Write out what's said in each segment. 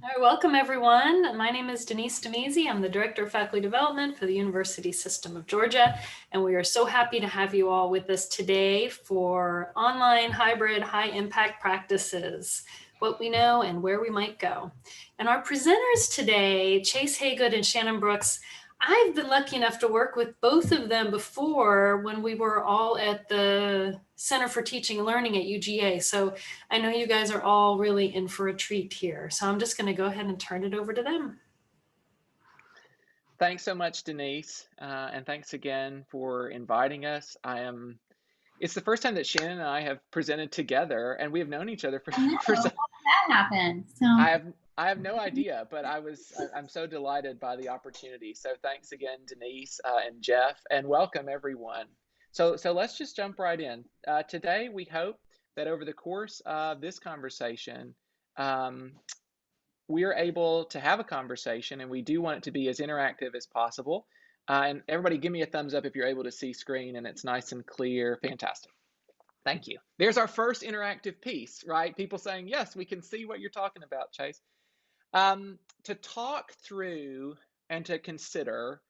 All right, welcome everyone. My name is Denise Demese. I'm the Director of Faculty Development for the University System of Georgia, and we are so happy to have you all with us today for online hybrid high impact practices, what we know and where we might go. And our presenters today, Chase Hagood and Shannon Brooks, I've been lucky enough to work with both of them before when we were all at the Center for Teaching and Learning at UGA. So I know you guys are all really in for a treat here. So I'm just going to go ahead and turn it over to them. Thanks so much, Denise, and thanks again for inviting us. It's the first time that Shannon and I have presented together, and we have known each other for, I know. for How some, did that happen? I have no idea, but I'm so delighted by the opportunity. So thanks again, Denise and Jeff, and welcome everyone. So let's just jump right in. Today, we hope that over the course of this conversation, we are able to have a conversation, and we do want it to be as interactive as possible. And everybody give me a thumbs up if you're able to see screen and it's nice and clear. Fantastic. Thank you. There's our first interactive piece, right? People saying, yes, we can see what you're talking about, Chase. To talk through and to consider,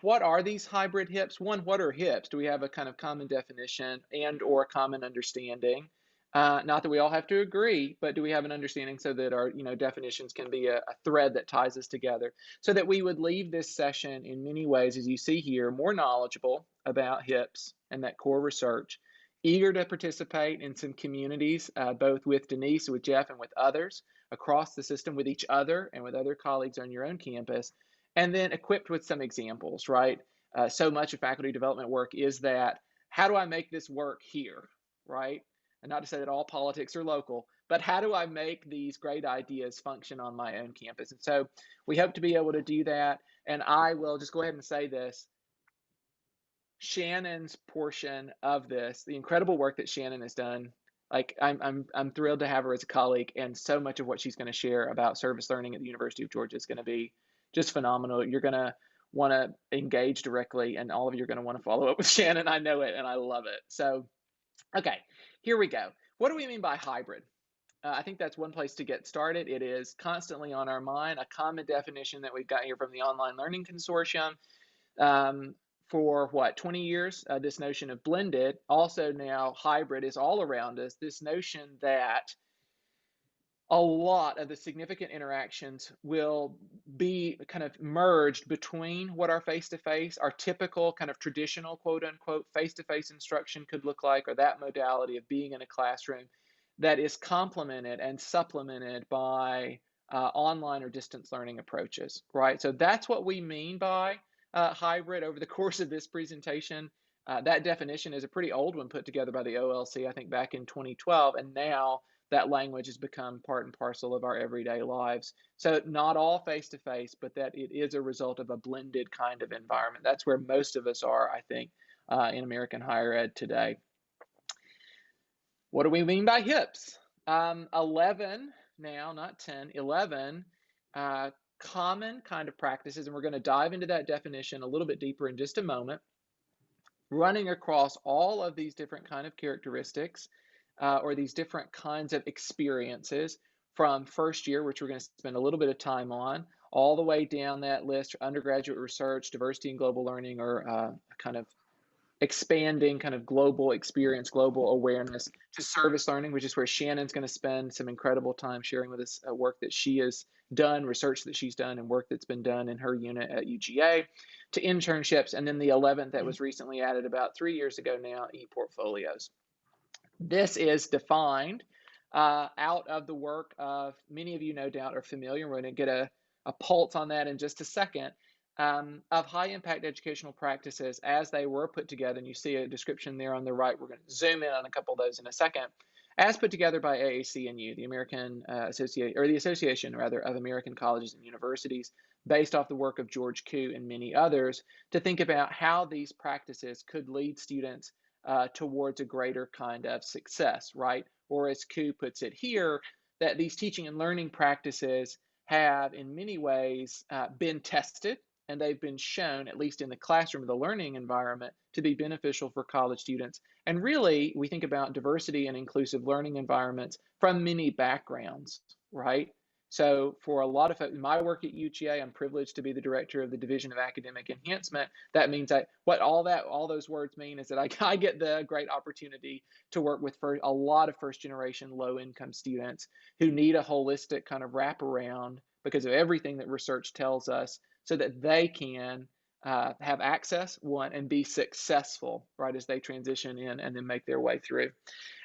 what are these hybrid HIPs? One, what are HIPs? Do we have a kind of common definition and or common understanding? Not that we all have to agree, but do we have an understanding so that our definitions can be a thread that ties us together, so that we would leave this session in many ways, as you see here, more knowledgeable about HIPs and that core research, eager to participate in some communities, both with Denise, with Jeff, and with others across the system, with each other and with other colleagues on your own campus, and then equipped with some examples, right? So much of faculty development work is that, how do I make this work here, right? And not to say that all politics are local, but how do I make these great ideas function on my own campus? And so we hope to be able to do that. And I will just go ahead and say this. Shannon's portion of this, the incredible work that Shannon has done, like I'm thrilled to have her as a colleague, and so much of what she's going to share about service learning at the University of Georgia is going to be just phenomenal. You're going to want to engage directly, and all of you are going to want to follow up with Shannon. I know it, and I love it. So, okay, here we go. What do we mean by hybrid? I think that's one place to get started. It is constantly on our mind, a common definition that we've got here from the Online Learning Consortium. For what, 20 years, this notion of blended, also now hybrid, is all around us. This notion that a lot of the significant interactions will be kind of merged between what our face-to-face, our typical kind of traditional quote unquote face-to-face instruction could look like, or that modality of being in a classroom, that is complemented and supplemented by online or distance learning approaches, right? So that's what we mean by hybrid over the course of this presentation. That definition is a pretty old one put together by the OLC, I think back in 2012, and now that language has become part and parcel of our everyday lives. So not all face-to-face, but that it is a result of a blended kind of environment. That's where most of us are, I think, in American higher ed today. What do we mean by HIPs? 11 now, not 10, 11 common kind of practices, and we're going to dive into that definition a little bit deeper in just a moment, running across all of these different kind of characteristics, or these different kinds of experiences, from first year, which we're going to spend a little bit of time on, all the way down that list: undergraduate research, diversity and global learning, or kind of expanding kind of global experience, global awareness, to service learning, which is where Shannon's going to spend some incredible time sharing with us work that she has done, research that she's done, and work that's been done in her unit at UGA, to internships, and then the 11th that was recently added about 3 years ago now, e-portfolios. This is defined out of the work of many of you, no doubt, are familiar. We're going to get a pulse on that in just a second, of high impact educational practices as they were put together. And you see a description there on the right. We're going to zoom in on a couple of those in a second. As put together by AAC&U, the American Association of American Colleges and Universities, based off the work of George Koo and many others, to think about how these practices could lead students towards a greater kind of success, right? Or as Koo puts it here, that these teaching and learning practices have in many ways been tested, and they've been shown, at least in the classroom or the learning environment, to be beneficial for college students. And really, we think about diversity and inclusive learning environments from many backgrounds, right? So for a lot of my work at UGA, I'm privileged to be the director of the Division of Academic Enhancement. That means what all those words mean is that I get the great opportunity to work with a lot of first generation low income students who need a holistic kind of wraparound because of everything that research tells us, so that they can have access, one, and be successful, right, as they transition in and then make their way through.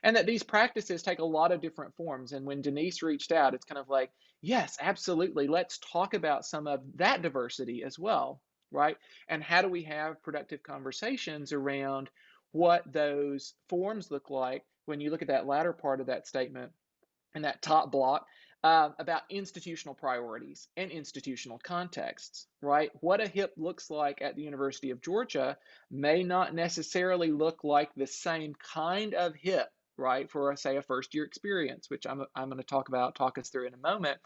And that these practices take a lot of different forms. And when Denise reached out, it's kind of like, yes, absolutely. Let's talk about some of that diversity as well, right? And how do we have productive conversations around what those forms look like when you look at that latter part of that statement and that top block about institutional priorities and institutional contexts, right? What a HIP looks like at the University of Georgia may not necessarily look like the same kind of HIP, right, for, say, a first year experience, which I'm going to talk us through in a moment,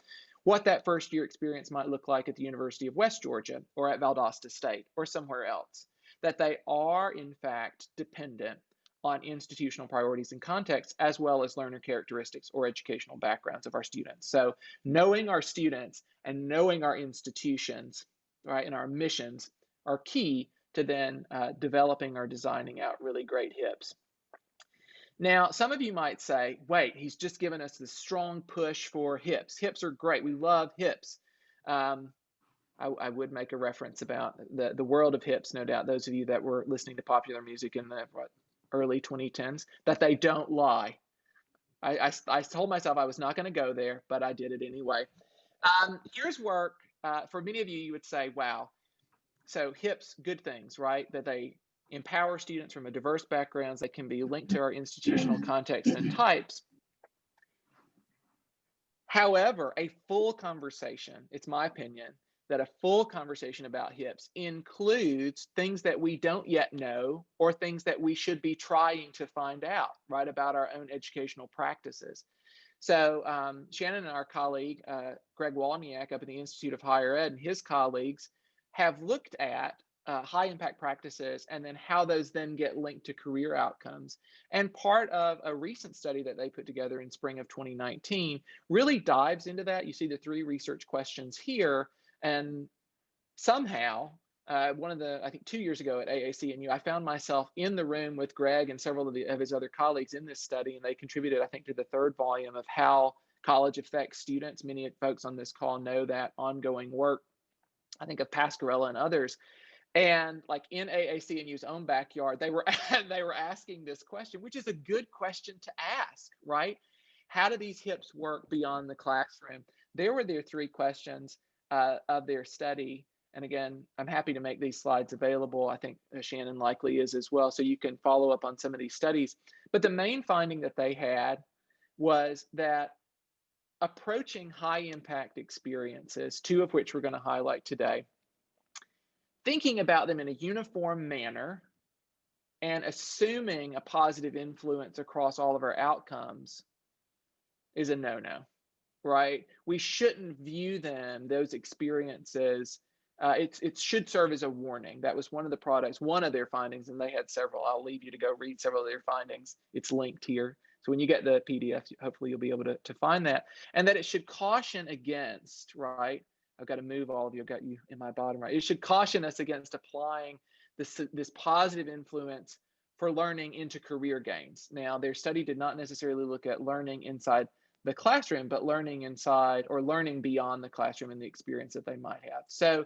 what that first year experience might look like at the University of West Georgia or at Valdosta State or somewhere else. That they are, in fact, dependent on institutional priorities and contexts, as well as learner characteristics or educational backgrounds of our students. So knowing our students and knowing our institutions, right, and our missions are key to then developing or designing out really great HIPs. Now, some of you might say, wait, he's just given us this strong push for HIPs. HIPs are great. We love HIPs. I would make a reference about the world of HIPs, no doubt, those of you that were listening to popular music in the early 2010s, that they don't lie. I told myself I was not going to go there, but I did it anyway. Here's work. For many of you, you would say, wow, so HIPs, good things, right? That they empower students from a diverse backgrounds. They can be linked to our institutional context and types. However, a full conversation, it's my opinion, that a full conversation about HIPs includes things that we don't yet know or things that we should be trying to find out, right, about our own educational practices. So Shannon and our colleague, Greg Walniak up at the Institute of Higher Ed, and his colleagues have looked at high impact practices and then how those then get linked to career outcomes. And part of a recent study that they put together in spring of 2019 really dives into that. You see the 3 research questions here. And somehow, I think 2 years ago at AAC&U, I found myself in the room with Greg and several of his other colleagues in this study, and they contributed, I think, to the 3rd volume of How College Affects Students. Many folks on this call know that ongoing work, I think, of Pascarella and others. And like in AAC&U's own backyard, they were asking this question, which is a good question to ask, right? How do these HIPs work beyond the classroom? There were their 3 questions of their study. And again, I'm happy to make these slides available. I think Shannon likely is as well, so you can follow up on some of these studies. But the main finding that they had was that approaching high impact experiences, 2 of which we're going to highlight today, thinking about them in a uniform manner and assuming a positive influence across all of our outcomes is a no-no. Right? We shouldn't view them, those experiences. It should serve as a warning. That was one of their findings, and they had several. I'll leave you to go read several of their findings. It's linked here. So when you get the PDF, hopefully you'll be able to find that. And that it should caution against, right? I've got to move all of you. I've got you in my bottom right. It should caution us against applying this positive influence for learning into career gains. Now, their study did not necessarily look at learning inside the classroom, but learning inside or learning beyond the classroom and the experience that they might have. So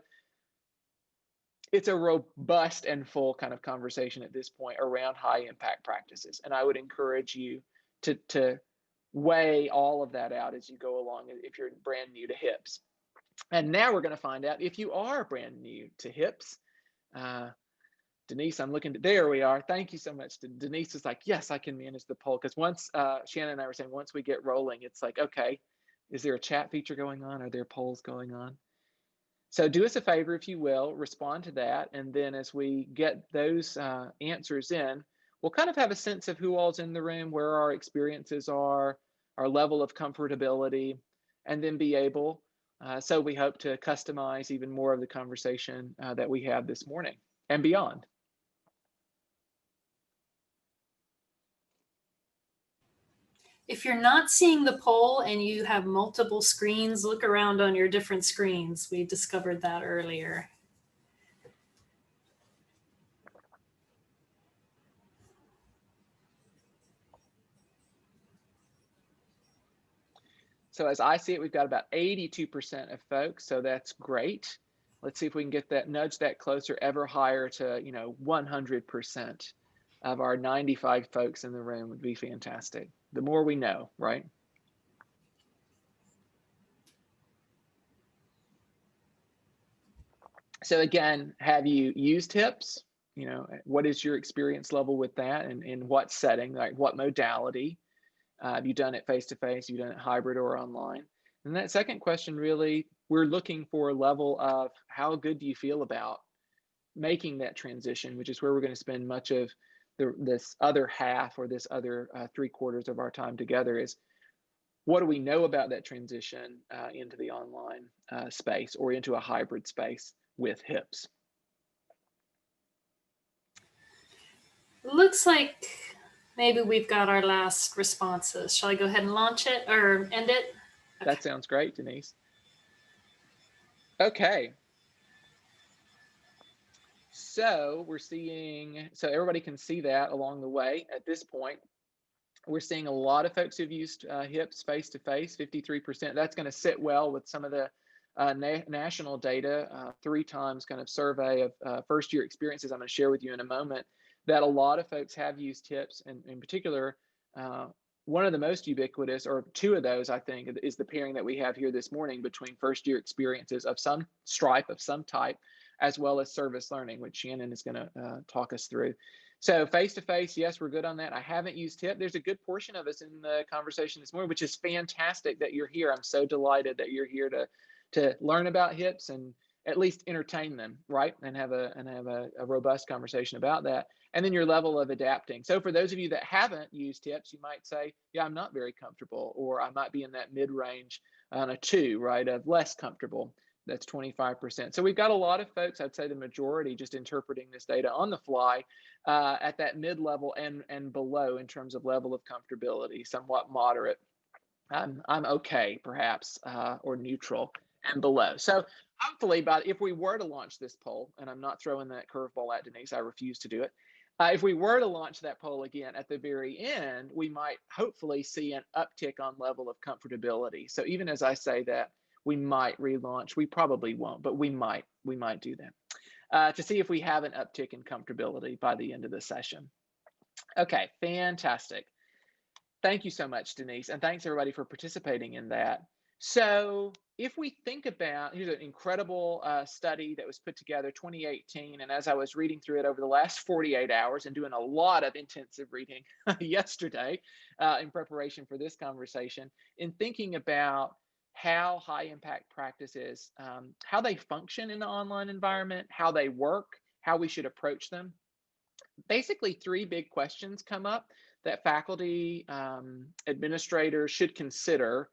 it's a robust and full kind of conversation at this point around high impact practices. And I would encourage you to weigh all of that out as you go along if you're brand new to HIPs. And now we're going to find out if you are brand new to HIPs. Denise, I'm looking there we are. Thank you so much. Denise is like, yes, I can manage the poll. Because once Shannon and I were saying, once we get rolling, it's like, okay, is there a chat feature going on? Are there polls going on? So do us a favor, if you will, respond to that. And then as we get those answers in, we'll kind of have a sense of who all's in the room, where our experiences are, our level of comfortability, and then be able, so we hope to customize even more of the conversation that we have this morning and beyond. If you're not seeing the poll and you have multiple screens, look around on your different screens. We discovered that earlier. So as I see it, we've got about 82% of folks, so that's great. Let's see if we can get that, nudge that closer, ever higher to, 100% of our 95 folks in the room would be fantastic. The more we know, right? So again, have you used HIPS? What is your experience level with that, and in what setting, like what modality? Have you done it face-to-face? Have you done it hybrid or online? And that second question, really, we're looking for a level of how good do you feel about making that transition, which is where we're going to spend much of this other half, or this other 3/4 of our time together, is what do we know about that transition into the online space, or into a hybrid space with HIPS? Looks like maybe we've got our last responses. Shall I go ahead and launch it or end it? Okay. That sounds great, Denise. Okay. So we're seeing, so everybody can see that along the way at this point. We're seeing a lot of folks who've used HIPS face-to-face, 53%. That's going to sit well with some of the national data, 3 times kind of survey of first-year experiences I'm going to share with you in a moment, that a lot of folks have used HIPS, and in particular, one of the most ubiquitous, or 2 of those, I think, is the pairing that we have here this morning between first-year experiences of some stripe, of some type, as well as service learning, which Shannon is going to talk us through. So face-to-face, yes, we're good on that. I haven't used HIP. There's a good portion of us in the conversation this morning, which is fantastic that you're here. I'm so delighted that you're here to learn about HIPs and at least entertain them, right? And have a robust conversation about that. And then your level of adapting. So for those of you that haven't used HIPs, you might say, yeah, I'm not very comfortable, or I might be in that mid-range on a 2, right, of less comfortable. That's 25%. So we've got a lot of folks, I'd say the majority, just interpreting this data on the fly at that mid-level and below in terms of level of comfortability, somewhat moderate. I'm okay, perhaps, or neutral and below. So hopefully, if we were to launch this poll, and I'm not throwing that curveball at Denise, I refuse to do it. If we were to launch that poll again at the very end, we might hopefully see an uptick on level of comfortability. So even as I say that, we might relaunch. We probably won't, but we might do that to see if we have an uptick in comfortability by the end of the session. Okay, fantastic. Thank you so much, Denise, and thanks everybody for participating in that. So if we think about, here's an incredible study that was put together 2018, and as I was reading through it over the last 48 hours and doing a lot of intensive reading yesterday in preparation for this conversation, in thinking about how high impact practices, how they function in the online environment, how they work, how we should approach them. Basically, 3 big questions come up that faculty, administrators should consider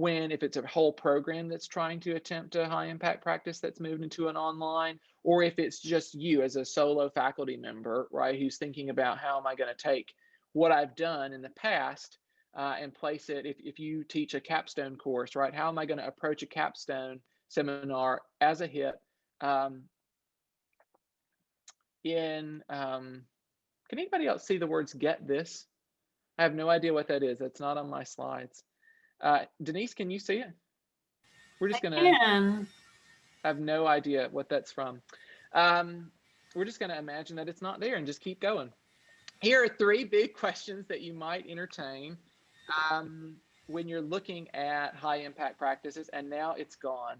if it's a whole program that's trying to attempt a high impact practice that's moved into an online, or if it's just you as a solo faculty member, right, who's thinking about how am I going to take what I've done in the past and place it, if you teach a capstone course, right, how am I going to approach a capstone seminar as a HIP can anybody else see the words "get this"? I have no idea what that is. That's not on my slides. Denise, can you see it? We're just gonna. I have no idea what that's from. We're just gonna imagine that it's not there and just keep going. Here are 3 big questions that you might entertain when you're looking at high impact practices, and now it's gone.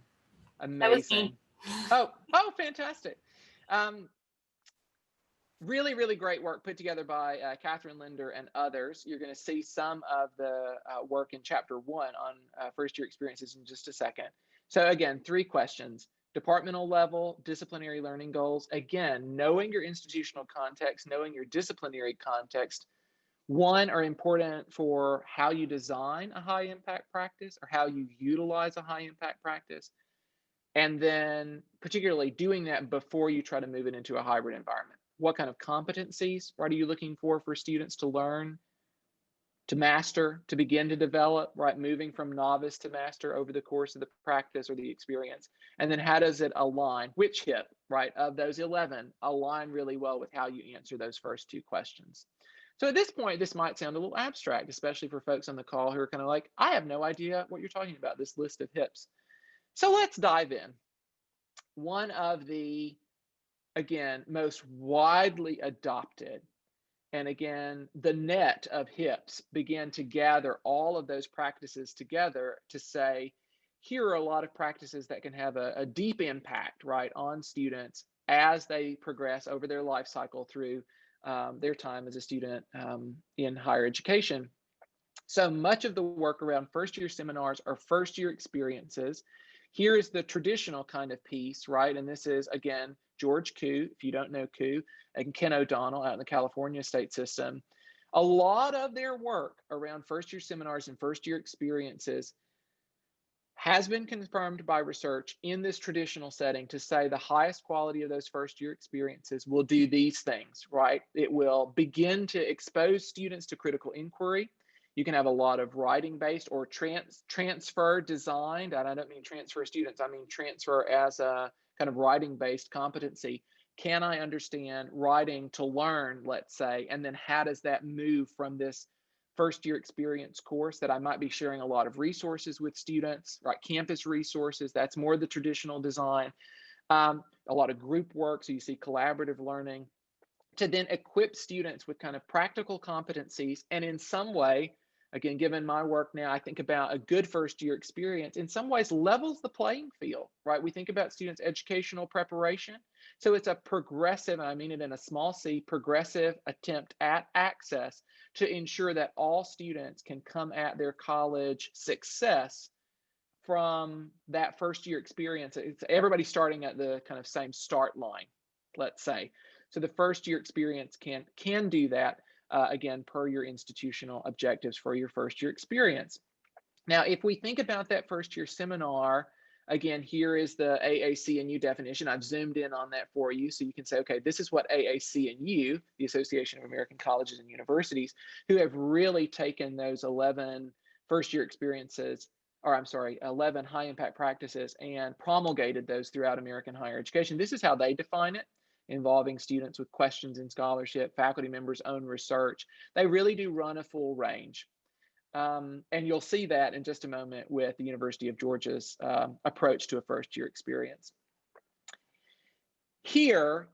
Amazing. Oh, fantastic. Really, really great work put together by Catherine Linder and others. You're going to see some of the work in Chapter 1 on first-year experiences in just a second. So again, 3 questions. Departmental level, disciplinary learning goals. Again, knowing your institutional context, knowing your disciplinary context, are important for how you design a high-impact practice or how you utilize a high-impact practice. And then particularly doing that before you try to move it into a hybrid environment. What kind of competencies are you looking for students to learn? to master, to begin to develop, right? Moving from novice to master over the course of the practice or the experience. And then how does it align? Which hip, right, of those 11 align really well with how you answer those first two questions? So at this point, this might sound a little abstract, especially for folks on the call who are kind of like, I have no idea what you're talking about, this list of hips. So let's dive in. One of the, again, most widely adopted, and again, the net of hips began to gather all of those practices together to say, here are a lot of practices that can have a deep impact, right, on students as they progress over their life cycle through their time as a student in higher education. So much of the work around first year seminars or first year experiences. Here is the traditional kind of piece, right? And this is, again, George Koo, if you don't know Koo, and Ken O'Donnell out in the California state system. A lot of their work around first year seminars and first year experiences has been confirmed by research in this traditional setting to say the highest quality of those first year experiences will do these things, right? It will begin to expose students to critical inquiry. You can have a lot of writing based or transfer designed, and I don't mean transfer students, I mean transfer as a kind of writing based competency. Can I understand writing to learn, let's say, and then how does that move from this first year experience course that I might be sharing a lot of resources with students, right? Campus resources, that's more the traditional design. A lot of group work, so you see collaborative learning, to then equip students with kind of practical competencies and in some way, again, given my work now, I think about a good first year experience in some ways levels the playing field, right? We think about students' educational preparation. So it's a progressive, and I mean it in a small c, progressive attempt at access to ensure that all students can come at their college success from that first year experience. It's everybody starting at the kind of same start line, let's say. So the first year experience can do that, again, per your institutional objectives for your first year experience. Now, if we think about that first year seminar, again, here is the AAC&U definition. I've zoomed in on that for you so you can say, okay, this is what AAC&U, the Association of American Colleges and Universities, who have really taken those 11 first year experiences, or I'm sorry, 11 high impact practices and promulgated those throughout American higher education. This is how they define it, involving students with questions in scholarship, faculty members' own research. They really do run a full range. And you'll see that in just a moment with the University of Georgia's approach to a first year experience. Here,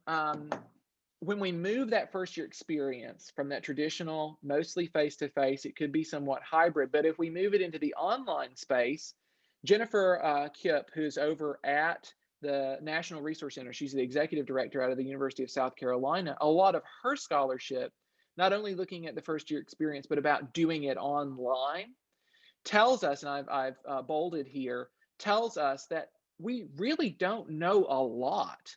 when we move that first year experience from that traditional, mostly face-to-face, it could be somewhat hybrid, but if we move it into the online space, Jennifer Kipp, who's over at the National Resource Center, she's the executive director out of the University of South Carolina, a lot of her scholarship, not only looking at the first year experience, but about doing it online, tells us, and I've bolded here, tells us that we really don't know a lot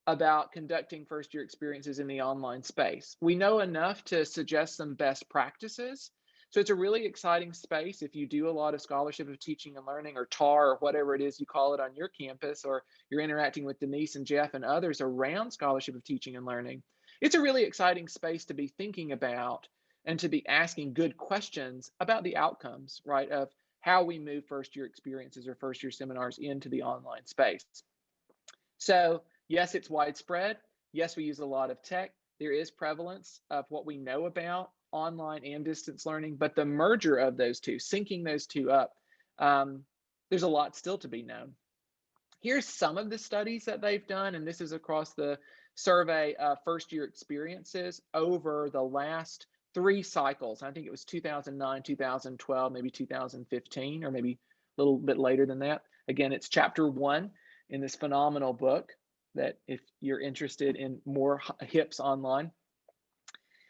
about conducting first year experiences in the online space. We know enough to suggest some best practices. So it's a really exciting space if you do a lot of scholarship of teaching and learning, or TAR, or whatever it is you call it on your campus, or you're interacting with Denise and Jeff and others around scholarship of teaching and learning. It's a really exciting space to be thinking about and to be asking good questions about the outcomes, right, of how we move first year experiences or first year seminars into the online space. So yes, it's widespread. Yes, we use a lot of tech. There is prevalence of what we know about online and distance learning, but the merger of those two, syncing those two up, there's a lot still to be known. Here's some of the studies that they've done, and this is across the survey of first year experiences over the last 3 cycles. I think it was 2009, 2012, maybe 2015, or maybe a little bit later than that. Again, it's chapter 1 in this phenomenal book that if you're interested in more hips online.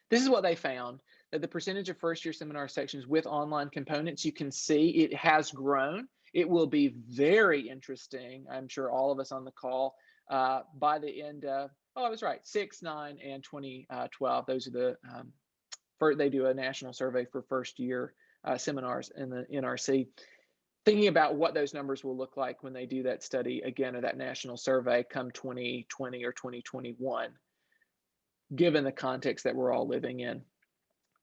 This is what they found, that the percentage of first year seminar sections with online components, you can see it has grown. It will be very interesting, I'm sure all of us on the call, by the end of, oh, I was right, 6, 9, and 2012. Those are the, they do a national survey for first year seminars in the NRC. Thinking about what those numbers will look like when they do that study again, or that national survey come 2020 or 2021, given the context that we're all living in.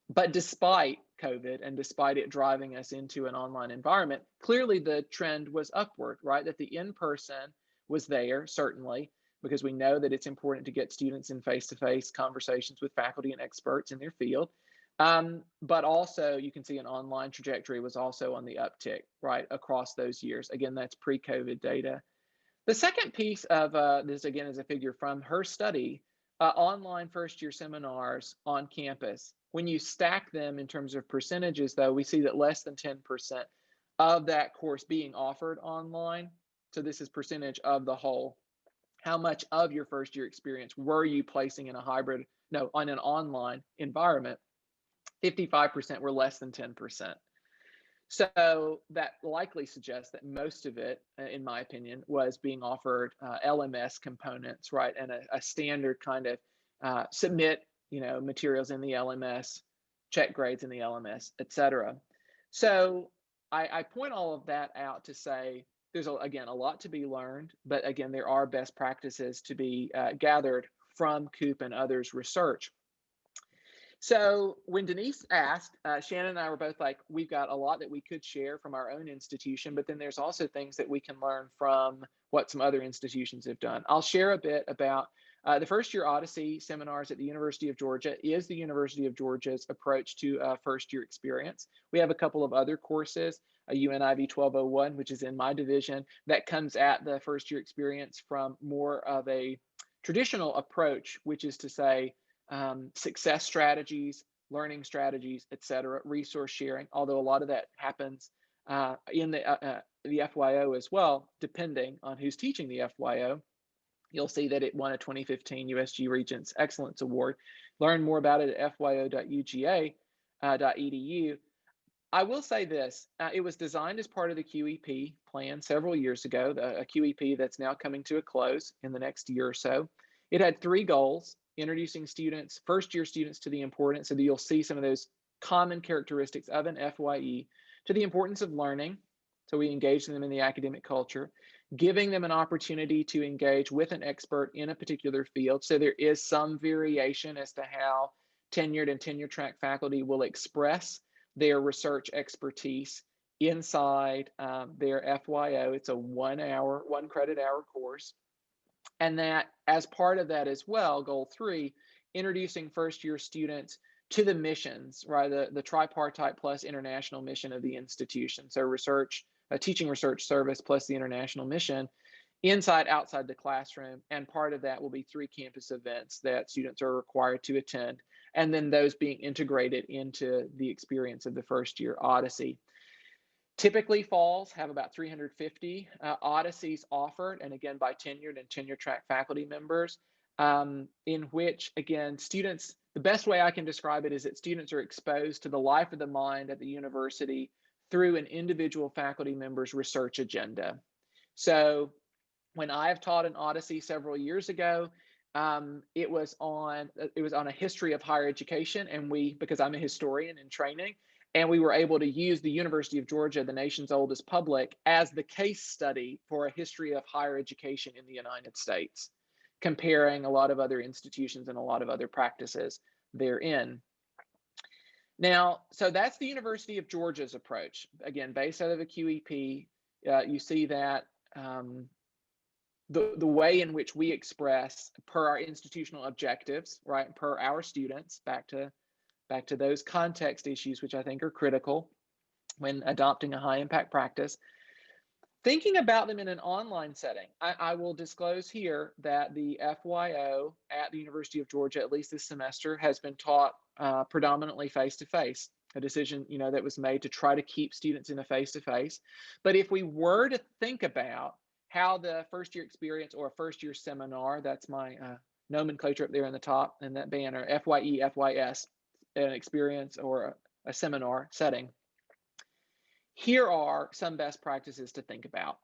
But despite COVID and despite it driving us into an online environment, clearly the trend was upward, right? That the in-person was there, certainly, because we know that it's important to get students in face-to-face conversations with faculty and experts in their field. But also you can see an online trajectory was also on the uptick, right, across those years. Again, that's pre-COVID data. The second piece of this, again, is a figure from her study, online first-year seminars on campus. When you stack them in terms of percentages, though, we see that less than 10% of that course being offered online. So this is percentage of the whole. How much of your first-year experience were you placing in a hybrid, no, on an online environment? 55% were less than 10%. So that likely suggests that most of it, in my opinion, was being offered LMS components, right? And a standard kind of submit, materials in the LMS, check grades in the LMS, et cetera. So I point all of that out to say there's, again, a lot to be learned, but again, there are best practices to be gathered from COOP and others' research. So when Denise asked, Shannon and I were both like, we've got a lot that we could share from our own institution, but then there's also things that we can learn from what some other institutions have done. I'll share a bit about the first year Odyssey seminars at the University of Georgia is the University of Georgia's approach to first year experience. We have a couple of other courses, a UNIV 1201, which is in my division, that comes at the first year experience from more of a traditional approach, which is to say, success strategies, learning strategies, et cetera, resource sharing, although a lot of that happens in the FYO as well, depending on who's teaching the FYO. You'll see that it won a 2015 USG Regents Excellence Award. Learn more about it at fyo.uga.edu. I will say this, it was designed as part of the QEP plan several years ago, a QEP that's now coming to a close in the next year or so. It had 3 goals: introducing students, first-year students, to the importance, so that you'll see some of those common characteristics of an FYE, to the importance of learning, so we engage them in the academic culture, giving them an opportunity to engage with an expert in a particular field, so there is some variation as to how tenured and tenure-track faculty will express their research expertise inside their FYO. It's a 1 credit hour course. And that as part of that as well, goal 3, introducing first year students to the missions, right? The tripartite plus international mission of the institution. So research, teaching research service plus the international mission, inside, outside the classroom. And part of that will be 3 campus events that students are required to attend. And then those being integrated into the experience of the first year Odyssey. Typically, falls have about 350 Odysseys offered, and again, by tenured and tenure-track faculty members, in which, again, students, the best way I can describe it is that students are exposed to the life of the mind at the university through an individual faculty member's research agenda. So when I've taught an Odyssey several years ago, it was on a history of higher education, and because I'm a historian in training, and we were able to use the University of Georgia, the nation's oldest public, as the case study for a history of higher education in the United States, comparing a lot of other institutions and a lot of other practices therein. Now, so that's the University of Georgia's approach. Again, based out of the QEP, you see that the way in which we express per our institutional objectives, right, per our students, back to those context issues, which I think are critical when adopting a high impact practice. Thinking about them in an online setting, I will disclose here that the FYO at the University of Georgia, at least this semester, has been taught predominantly face-to-face, a decision that was made to try to keep students in a face-to-face. But if we were to think about how the first year experience or a first year seminar, that's my nomenclature up there in the top in that banner, FYE, FYS, an experience or a seminar setting, here are some best practices to think about.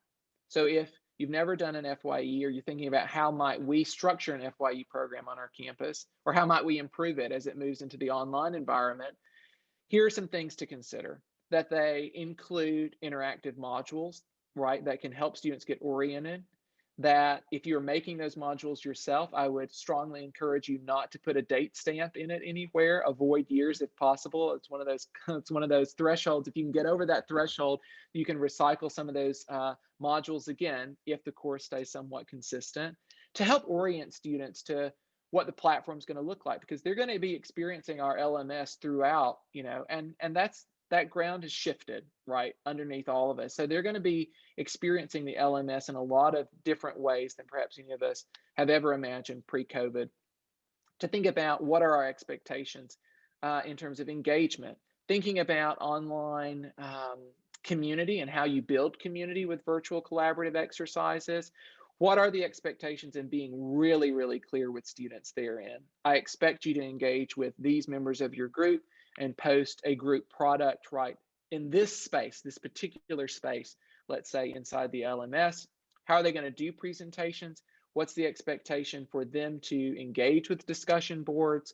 So if you've never done an FYE, or you're thinking about how might we structure an FYE program on our campus, or how might we improve it as it moves into the online environment, here are some things to consider. That they include interactive modules, right, that can help students get oriented, that if you're making those modules yourself, I would strongly encourage you not to put a date stamp in it anywhere. Avoid years if possible. It's one of those it's one of those thresholds. If you can get over that threshold, you can recycle some of those modules again if the course stays somewhat consistent, to help orient students to what the platform is going to look like, because they're going to be experiencing our LMS throughout, and that ground has shifted right underneath all of us. So they're going to be experiencing the LMS in a lot of different ways than perhaps any of us have ever imagined pre-COVID. To think about what are our expectations in terms of engagement, thinking about online community and how you build community with virtual collaborative exercises. What are the expectations, and being really, really clear with students therein. I expect you to engage with these members of your group and post a group product right in this space, this particular space, let's say inside the LMS. How are they going to do presentations? What's the expectation for them to engage with discussion boards?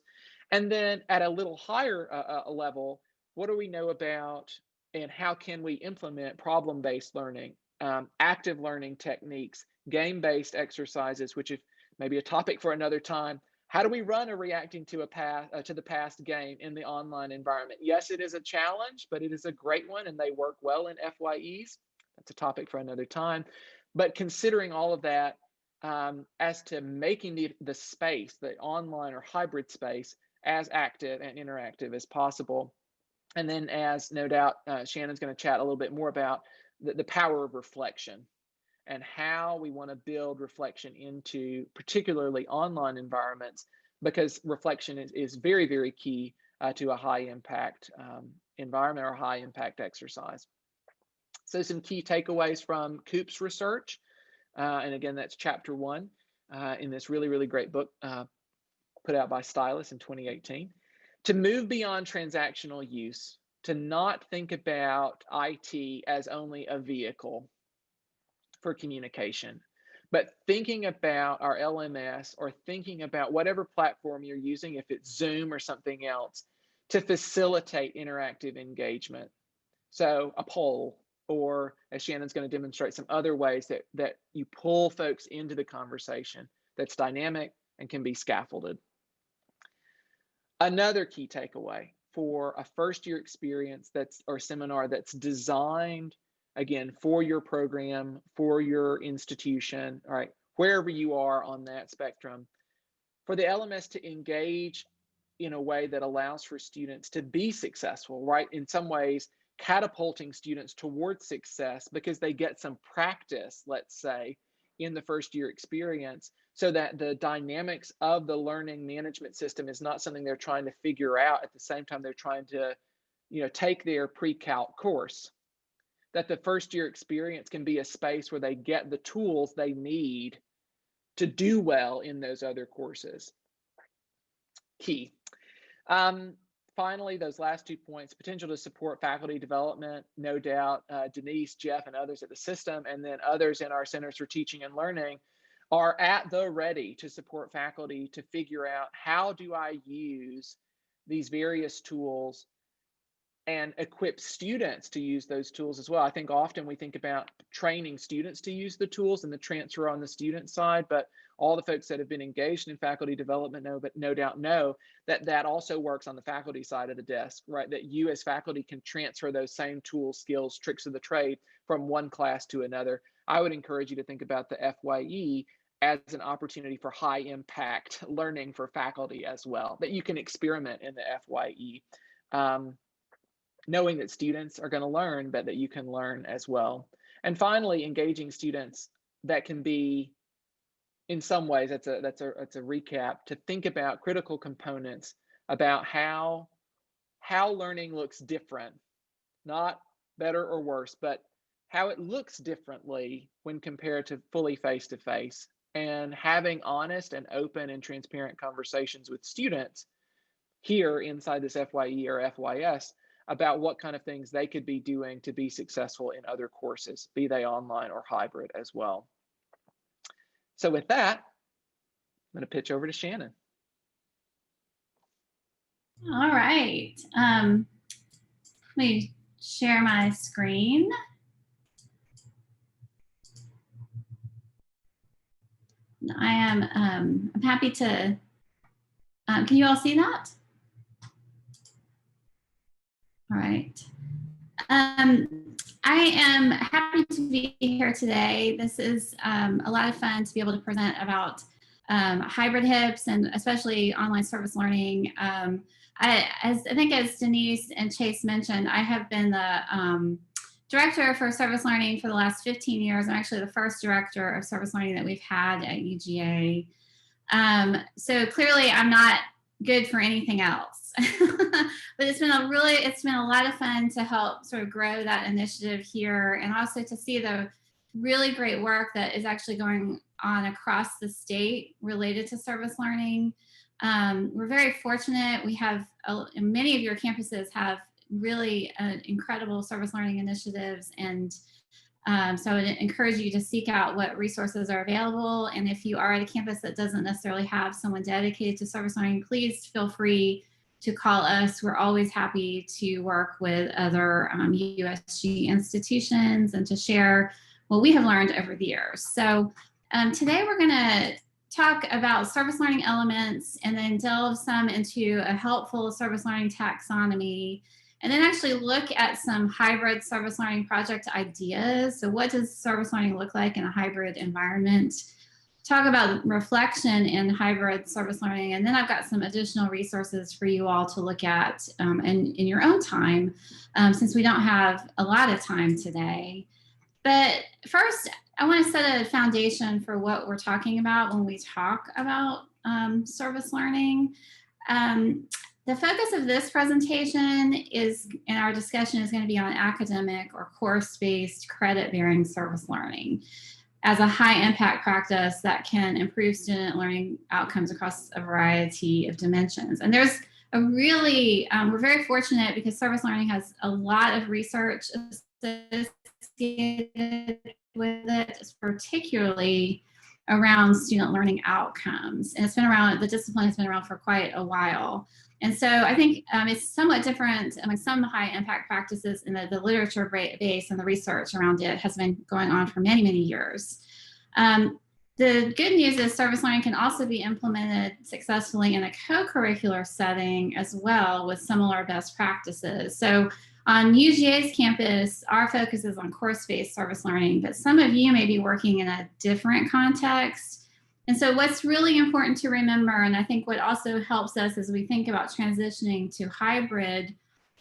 And then at a little higher level, what do we know about and how can we implement problem-based learning, active learning techniques, game-based exercises, which is maybe a topic for another time. How do we run a reacting to the past game in the online environment? Yes, it is a challenge, but it is a great one, and they work well in FYEs. That's a topic for another time. But considering all of that as to making the space, the online or hybrid space, as active and interactive as possible. And then, as no doubt Shannon's going to chat a little bit more about, the power of reflection and how we want to build reflection into particularly online environments, because reflection is very, very key to a high impact environment or high impact exercise. So some key takeaways from Coop's research, and again, that's chapter 1 in this really, really great book put out by Stylus in 2018. To move beyond transactional use, to not think about IT as only a vehicle for communication, but thinking about our LMS or thinking about whatever platform you're using, if it's Zoom or something else, to facilitate interactive engagement. So a poll, or as Shannon's going to demonstrate, some other ways that you pull folks into the conversation that's dynamic and can be scaffolded. Another key takeaway for a first year experience or seminar that's designed, again, for your program, for your institution, all right, wherever you are on that spectrum, for the LMS to engage in a way that allows for students to be successful, right? In some ways, catapulting students towards success because they get some practice, let's say, in the first year experience, so that the dynamics of the learning management system is not something they're trying to figure out at the same time they're trying to, take their pre-calc course. That the first year experience can be a space where they get the tools they need to do well in those other courses. Key. Finally, those last 2 points: potential to support faculty development. No doubt, Denise, Jeff, and others at the system, and then others in our Centers for Teaching and Learning, are at the ready to support faculty to figure out, how do I use these various tools and equip students to use those tools as well. I think often we think about training students to use the tools and the transfer on the student side, but all the folks that have been engaged in faculty development no doubt know that that also works on the faculty side of the desk, right? That you as faculty can transfer those same tools, skills, tricks of the trade from one class to another. I would encourage you to think about the FYE as an opportunity for high impact learning for faculty as well, that you can experiment in the FYE. Knowing that students are going to learn, but that you can learn as well. And finally, engaging students that can be, in some ways, that's a recap, to think about critical components about how learning looks different, not better or worse, but how it looks differently when compared to fully face-to-face, and having honest and open and transparent conversations with students here inside this FYE or FYS about what kind of things they could be doing to be successful in other courses, be they online or hybrid as well. So with that, I'm going to pitch over to Shannon. All right. Let me share my screen. I'm happy to, can you all see that? All right. I am happy to be here today. This is a lot of fun to be able to present about hybrid HIPs and especially online service learning. I think as Denise and Chase mentioned, I have been the director for service learning for the last 15 years. I'm actually the first director of service learning that we've had at UGA. So clearly I'm not good for anything else. But it's been a lot of fun to help sort of grow that initiative here, and also to see the really great work that is actually going on across the state related to service learning. We're very fortunate. We have many of your campuses have really incredible service learning initiatives, and so I would encourage you to seek out what resources are available. And if you are at a campus that doesn't necessarily have someone dedicated to service learning, please feel free to call us. We're always happy to work with other USG institutions and to share what we have learned over the years. So today we're going to talk about service learning elements and then delve some into a helpful service learning taxonomy, and then actually look at some hybrid service learning project ideas. So what does service learning look like in a hybrid environment? Talk about reflection in hybrid service learning, and then I've got some additional resources for you all to look at in your own time, since we don't have a lot of time today. But first, I want to set a foundation for what we're talking about when we talk about service learning. The focus of this presentation and our discussion is going to be on academic or course-based credit-bearing service learning as a high-impact practice that can improve student learning outcomes across a variety of dimensions. And there's we're very fortunate because service learning has a lot of research associated with it, particularly around student learning outcomes. And the discipline has been around for quite a while. And so I think it's somewhat different among some high impact practices in the literature base and the research around it has been going on for many, many years. The good news is service learning can also be implemented successfully in a co-curricular setting as well with similar best practices. So on UGA's campus, our focus is on course-based service learning, but some of you may be working in a different context. And so what's really important to remember, and I think what also helps us as we think about transitioning to hybrid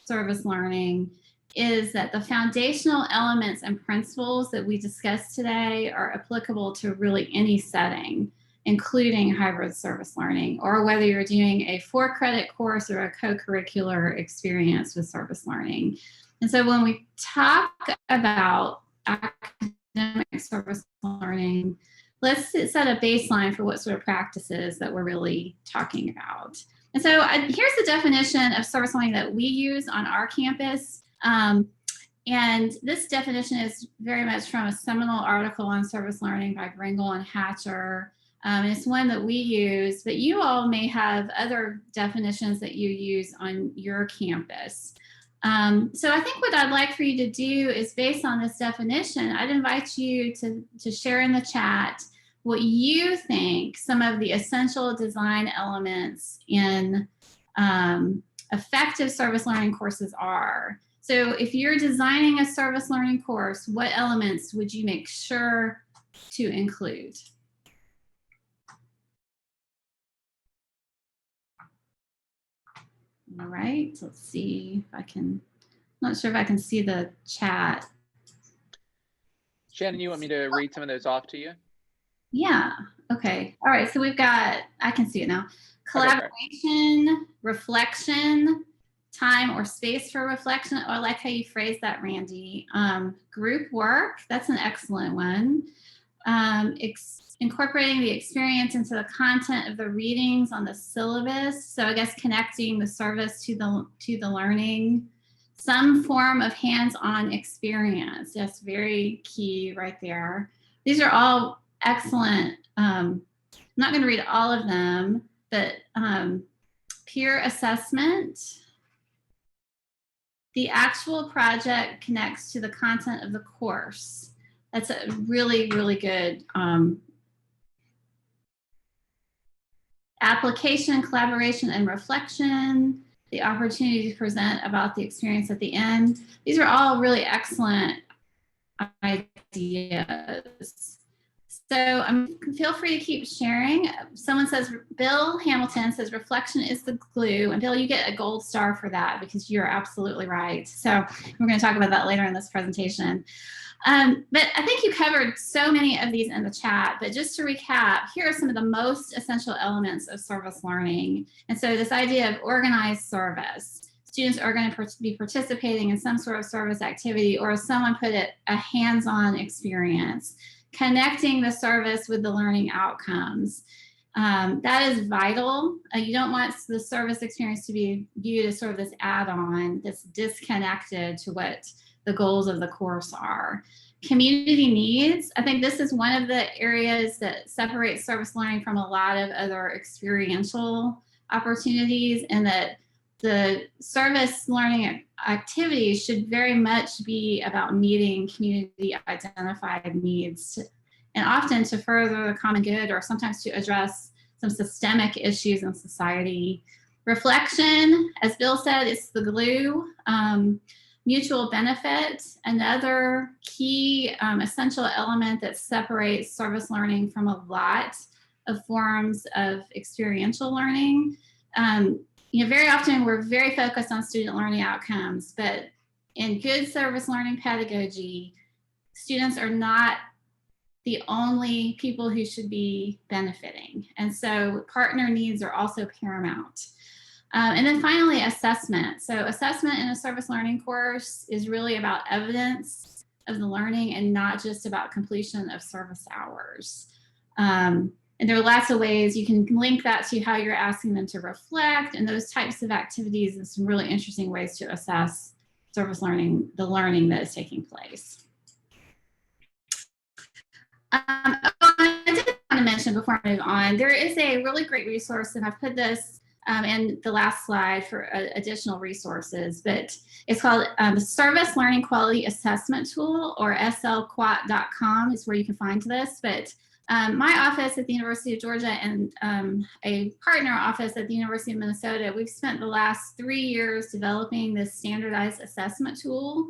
service learning, is that the foundational elements and principles that we discussed today are applicable to really any setting, including hybrid service learning, or whether you're doing a 4-credit course or a co-curricular experience with service learning. And so when we talk about academic service learning, let's set a baseline for what sort of practices that we're really talking about. And so here's the definition of service learning that we use on our campus. And this definition is very much from a seminal article on service learning by Bringle and Hatcher. And it's one that we use, but you all may have other definitions that you use on your campus. So I think what I'd like for you to do is, based on this definition, I'd invite you to share in the chat what you think some of the essential design elements in effective service learning courses are. So if you're designing a service learning course, what elements would you make sure to include? All right, let's see if I can, I'm not sure if I can see the chat. Shannon, you want me to read some of those off to you? Yeah, okay. All right, so we've got, I can see it now. Collaboration, okay. Reflection, time or space for reflection. Oh, I like how you phrased that, Randy. Group work, that's an excellent one. Incorporating the experience into the content of the readings on the syllabus. So I guess connecting the service to the learning. Some form of hands-on experience. That's very key right there. These are all excellent. I'm not going to read all of them, but peer assessment. The actual project connects to the content of the course. That's a really, really good application, collaboration, and reflection, the opportunity to present about the experience at the end. These are all really excellent ideas. So feel free to keep sharing. Someone says, Bill Hamilton says, reflection is the glue. And Bill, you get a gold star for that because you're absolutely right. So we're going to talk about that later in this presentation. But I think you covered so many of these in the chat, but just to recap, here are some of the most essential elements of service learning. And so this idea of organized service. Students are going to be participating in some sort of service activity, or as someone put it, a hands-on experience, connecting the service with the learning outcomes. That is vital. You don't want the service experience to be viewed as sort of this add-on that's disconnected to what the goals of the course are. Community needs. I think this is one of the areas that separates service learning from a lot of other experiential opportunities, and that the service learning activities should very much be about meeting community identified needs, and often to further the common good, or sometimes to address some systemic issues in society. Reflection, as Bill said, is the glue. Mutual benefit, another key essential element that separates service learning from a lot of forms of experiential learning. Very often we're very focused on student learning outcomes, but in good service learning pedagogy, students are not the only people who should be benefiting. And so partner needs are also paramount. And then finally, assessment. So assessment in a service learning course is really about evidence of the learning and not just about completion of service hours. And there are lots of ways you can link that to how you're asking them to reflect and those types of activities, and some really interesting ways to assess service learning, the learning that is taking place. I did want to mention before I move on, there is a really great resource, and I've put this in the last slide for additional resources, but it's called the Service Learning Quality Assessment Tool, or slquat.com is where you can find this. But my office at the University of Georgia and a partner office at the University of Minnesota, we've spent the last 3 years developing this standardized assessment tool.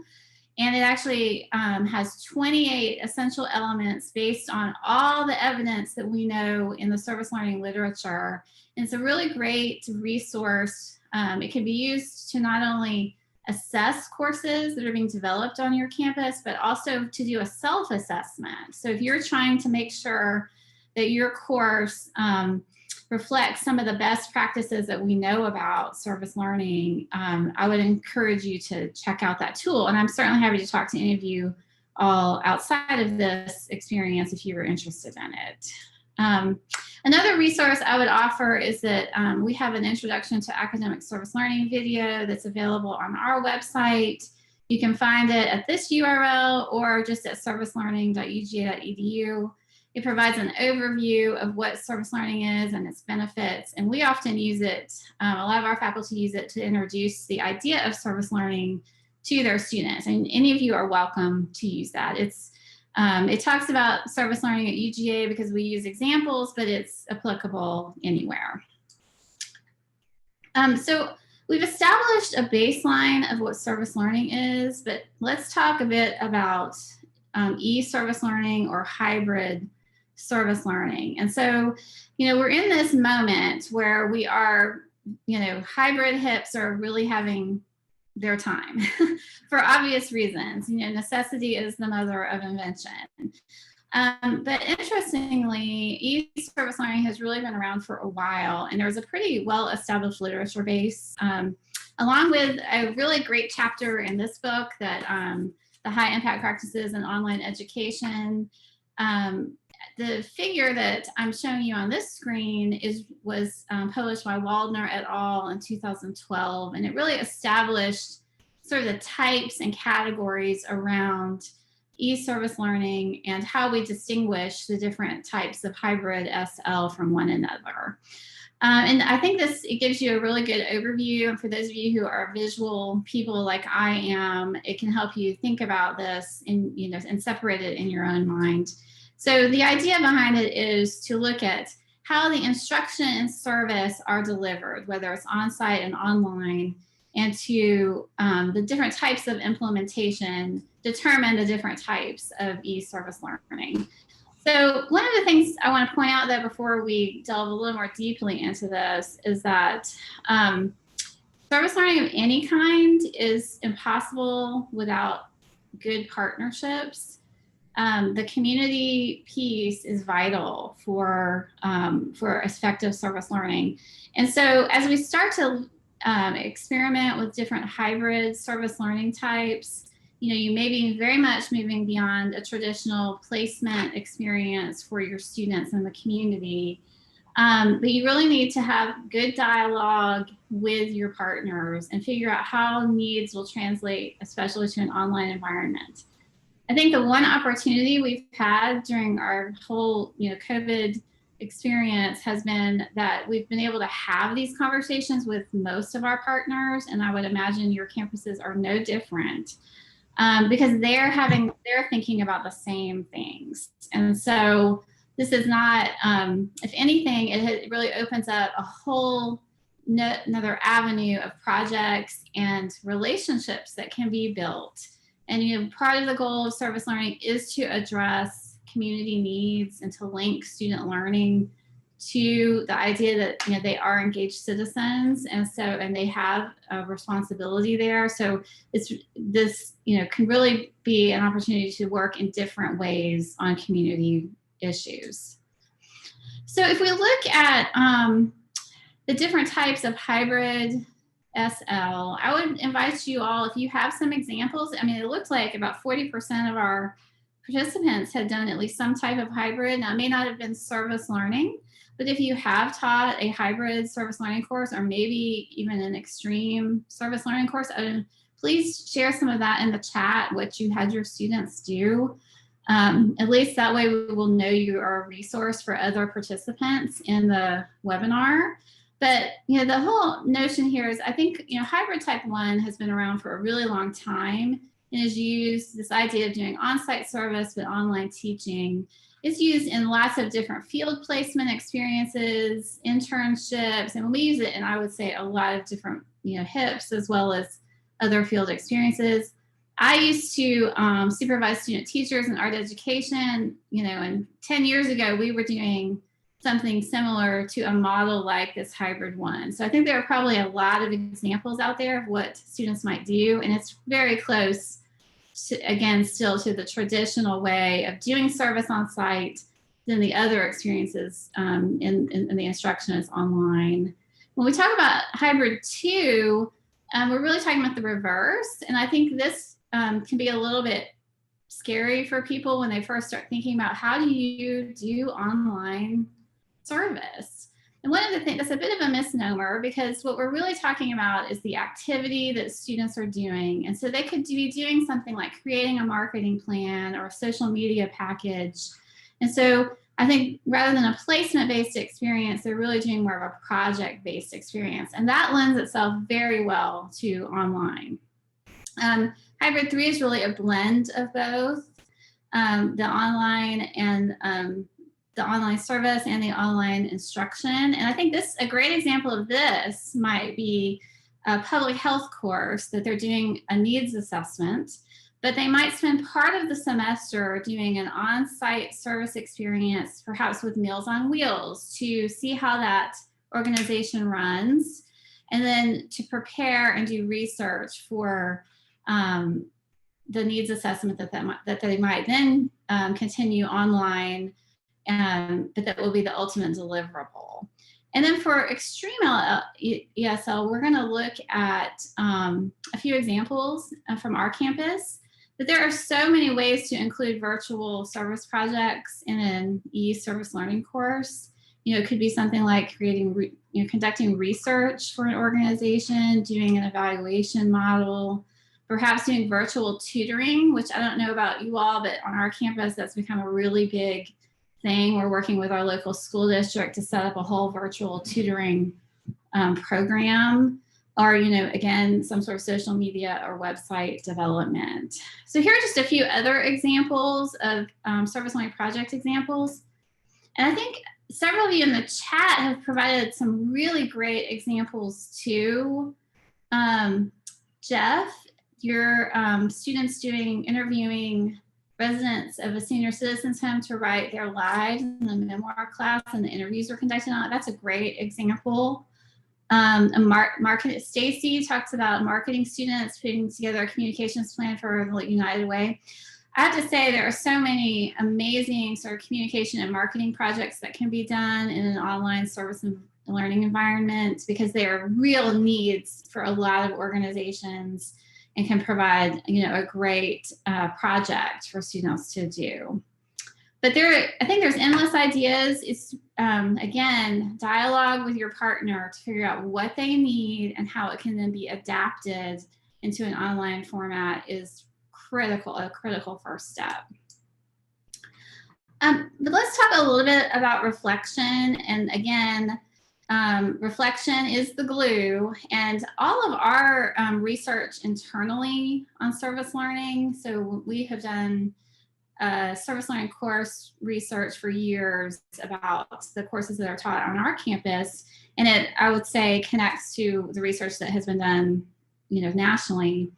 And it actually has 28 essential elements based on all the evidence that we know in the service learning literature. And it's a really great resource. It can be used to not only assess courses that are being developed on your campus, but also to do a self-assessment. So if you're trying to make sure that your course reflects some of the best practices that we know about service learning, I would encourage you to check out that tool. And I'm certainly happy to talk to any of you all outside of this experience if you were interested in it. Another resource I would offer is that we have an introduction to academic service learning video that's available on our website. You can find it at this URL or just at servicelearning.uga.edu. It provides an overview of what service learning is and its benefits, and we often use it, a lot of our faculty use it to introduce the idea of service learning to their students, and any of you are welcome to use that. It talks about service learning at UGA because we use examples, but it's applicable anywhere. So we've established a baseline of what service learning is, but let's talk a bit about e-service learning or hybrid service learning. And so, we're in this moment where we are, hybrid hips are really having their time for obvious reasons. Necessity is the mother of invention. But interestingly, e-service learning has really been around for a while, and there's a pretty well-established literature base, along with a really great chapter in this book that the high impact practices in online education. The figure that I'm showing you on this screen was published by Waldner et al. In 2012, and it really established sort of the types and categories around e-service learning and how we distinguish the different types of hybrid SL from one another. And I think it gives you a really good overview. And for those of you who are visual people like I am, it can help you think about this and separate it in your own mind. So the idea behind it is to look at how the instruction and service are delivered, whether it's on-site and online, and to the different types of implementation determine the different types of e-service learning. So one of the things I want to point out that before we delve a little more deeply into this is that service learning of any kind is impossible without good partnerships. The community piece is vital for effective service learning. And so as we start to experiment with different hybrid service learning types, you may be very much moving beyond a traditional placement experience for your students in the community. But you really need to have good dialogue with your partners and figure out how needs will translate, especially to an online environment. I think the one opportunity we've had during our whole COVID experience has been that we've been able to have these conversations with most of our partners, and I would imagine your campuses are no different, because they're thinking about the same things. And so this is not, if anything, it really opens up a whole another avenue of projects and relationships that can be built. And part of the goal of service learning is to address community needs and to link student learning to the idea that they are engaged citizens, and they have a responsibility there. So this can really be an opportunity to work in different ways on community issues. So if we look at the different types of hybrid SL, I would invite you all, if you have some examples. I mean, it looked like about 40% of our participants had done at least some type of hybrid. Now, it may not have been service learning, but if you have taught a hybrid service learning course, or maybe even an extreme service learning course, please share some of that in the chat, what you had your students do. At least that way we will know you are a resource for other participants in the webinar. But the whole notion here is, I think hybrid type 1 has been around for a really long time and is used, this idea of doing on-site service with online teaching. It's used in lots of different field placement experiences, internships, and we use it in, I would say, a lot of different HIPs as well as other field experiences. I used to supervise student teachers in art education, and 10 years ago we were doing something similar to a model like this hybrid one. So I think there are probably a lot of examples out there of what students might do, and it's very close to, again, still to the traditional way of doing service on site. Then the other experiences in the instruction is online. When we talk about hybrid 2, we're really talking about the reverse, and I think this can be a little bit scary for people when they first start thinking about how do you do online service. And one of the things, that's a bit of a misnomer, because what we're really talking about is the activity that students are doing. And so they could be doing something like creating a marketing plan or a social media package. And so I think rather than a placement-based experience, they're really doing more of a project-based experience. And that lends itself very well to online. Hybrid 3 is really a blend of both the online and the online service and the online instruction. And I think a great example of this might be a public health course that they're doing a needs assessment, but they might spend part of the semester doing an on-site service experience, perhaps with Meals on Wheels, to see how that organization runs, and then to prepare and do research for the needs assessment that they might then continue online, but that will be the ultimate deliverable. And then for extreme ESL, we're going to look at a few examples from our campus. But there are so many ways to include virtual service projects in an e-service learning course. It could be something like conducting research for an organization, doing an evaluation model, perhaps doing virtual tutoring, which I don't know about you all, but on our campus, that's become a really big thing. We're working with our local school district to set up a whole virtual tutoring program, or, again, some sort of social media or website development. So here are just a few other examples of service learning project examples. And I think several of you in the chat have provided some really great examples too. Jeff, your students interviewing residents of a senior citizens home to write their lives in the memoir class, and the interviews were conducted on it. That's a great example. Stacy talks about marketing students putting together a communications plan for a United Way. I have to say there are so many amazing sort of communication and marketing projects that can be done in an online service and learning environment, because they are real needs for a lot of organizations and can provide, a great project for students to do. But I think there's endless ideas. It's, again, dialogue with your partner to figure out what they need and how it can then be adapted into an online format is a critical first step. But let's talk a little bit about reflection. And again, reflection is the glue, and all of our research internally on service learning. So we have done service learning course research for years about the courses that are taught on our campus, and it, I would say, connects to the research that has been done, nationally.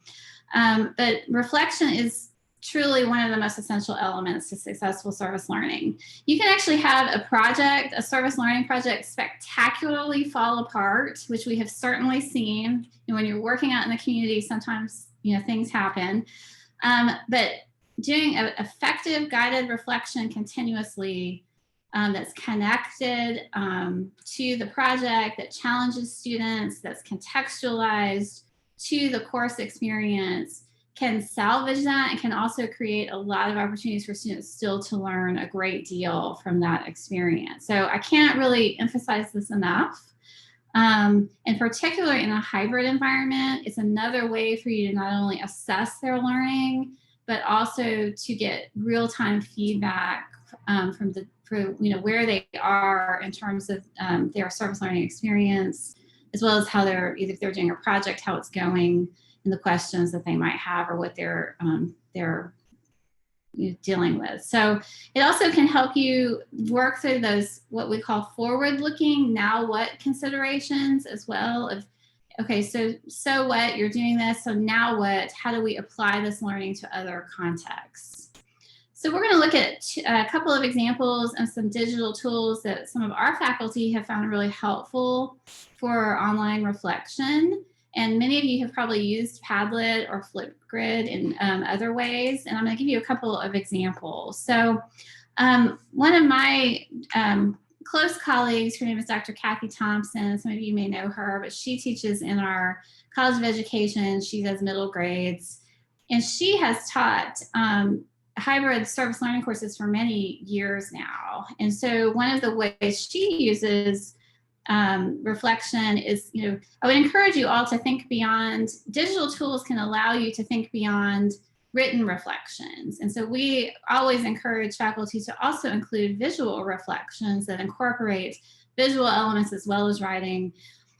But reflection is truly one of the most essential elements to successful service learning. You can actually have a service learning project, spectacularly fall apart, which we have certainly seen. And when you're working out in the community, sometimes things happen. But doing an effective guided reflection continuously that's connected to the project, that challenges students, that's contextualized to the course experience, can salvage that and can also create a lot of opportunities for students still to learn a great deal from that experience. So I can't really emphasize this enough. In particular, in a hybrid environment, it's another way for you to not only assess their learning, but also to get real-time feedback from where they are in terms of their service learning experience, as well as how if they're doing a project, how it's going, and the questions that they might have, or what they're dealing with. So it also can help you work through those what we call forward-looking now what considerations as well. Of okay, so what, you're doing this, so now what? How do we apply this learning to other contexts? So we're going to look at a couple of examples of some digital tools that some of our faculty have found really helpful for online reflection. And many of you have probably used Padlet or Flipgrid in other ways. And I'm going to give you a couple of examples. So one of my close colleagues, her name is Dr. Kathy Thompson. Some of you may know her, but she teaches in our College of Education. She does middle grades. And she has taught hybrid service learning courses for many years now. And so one of the ways she uses reflection is, I would encourage you all to think beyond. Digital tools can allow you to think beyond written reflections. And so we always encourage faculty to also include visual reflections that incorporate visual elements as well as writing.